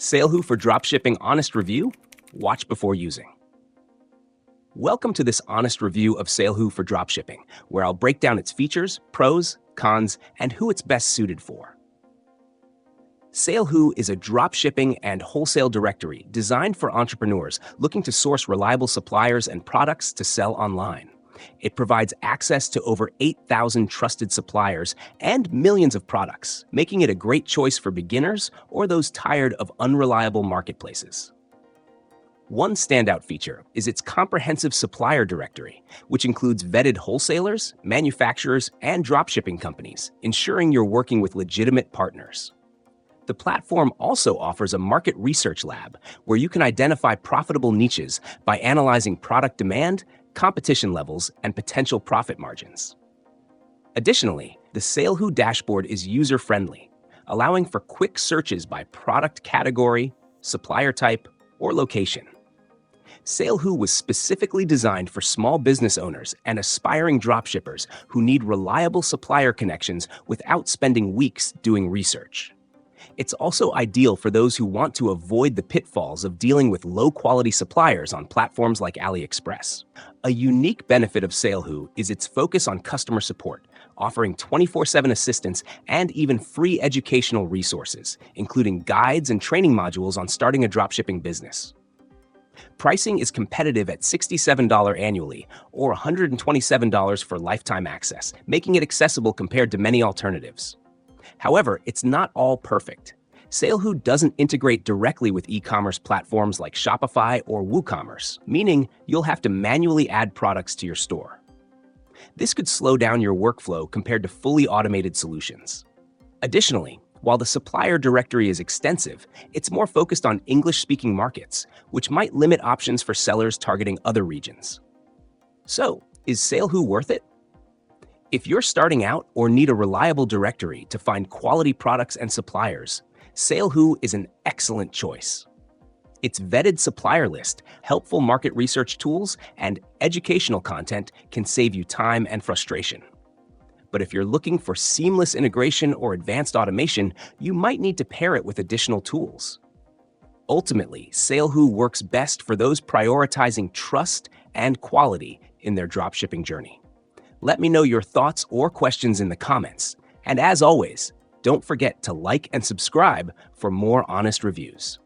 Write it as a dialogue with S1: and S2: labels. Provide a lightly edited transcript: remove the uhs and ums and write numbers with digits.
S1: SaleHoo for Dropshipping Honest Review? Watch before using. Welcome to this honest review of SaleHoo for Dropshipping, where I'll break down its features, pros, cons, and who it's best suited for. SaleHoo is a dropshipping and wholesale directory designed for entrepreneurs looking to source reliable suppliers and products to sell online. It provides access to over 8,000 trusted suppliers and millions of products, making it a great choice for beginners or those tired of unreliable marketplaces. One standout feature is its comprehensive supplier directory, which includes vetted wholesalers, manufacturers, and dropshipping companies, ensuring you're working with legitimate partners. The platform also offers a market research lab where you can identify profitable niches by analyzing product demand, competition levels, and potential profit margins. Additionally, the SaleHoo dashboard is user-friendly, allowing for quick searches by product category, supplier type, or location. SaleHoo was specifically designed for small business owners and aspiring dropshippers who need reliable supplier connections without spending weeks doing research. It's also ideal for those who want to avoid the pitfalls of dealing with low-quality suppliers on platforms like AliExpress. A unique benefit of SaleHoo is its focus on customer support, offering 24/7 assistance and even free educational resources, including guides and training modules on starting a dropshipping business. Pricing is competitive at $67 annually or $127 for lifetime access, making it accessible compared to many alternatives. However, it's not all perfect. SaleHoo doesn't integrate directly with e-commerce platforms like Shopify or WooCommerce, meaning you'll have to manually add products to your store. This could slow down your workflow compared to fully automated solutions. Additionally, while the supplier directory is extensive, it's more focused on English-speaking markets, which might limit options for sellers targeting other regions. So, is SaleHoo worth it? If you're starting out or need a reliable directory to find quality products and suppliers, SaleHoo is an excellent choice. Its vetted supplier list, helpful market research tools, and educational content can save you time and frustration. But if you're looking for seamless integration or advanced automation, you might need to pair it with additional tools. Ultimately, SaleHoo works best for those prioritizing trust and quality in their dropshipping journey. Let me know your thoughts or questions in the comments. And as always, don't forget to like and subscribe for more honest reviews.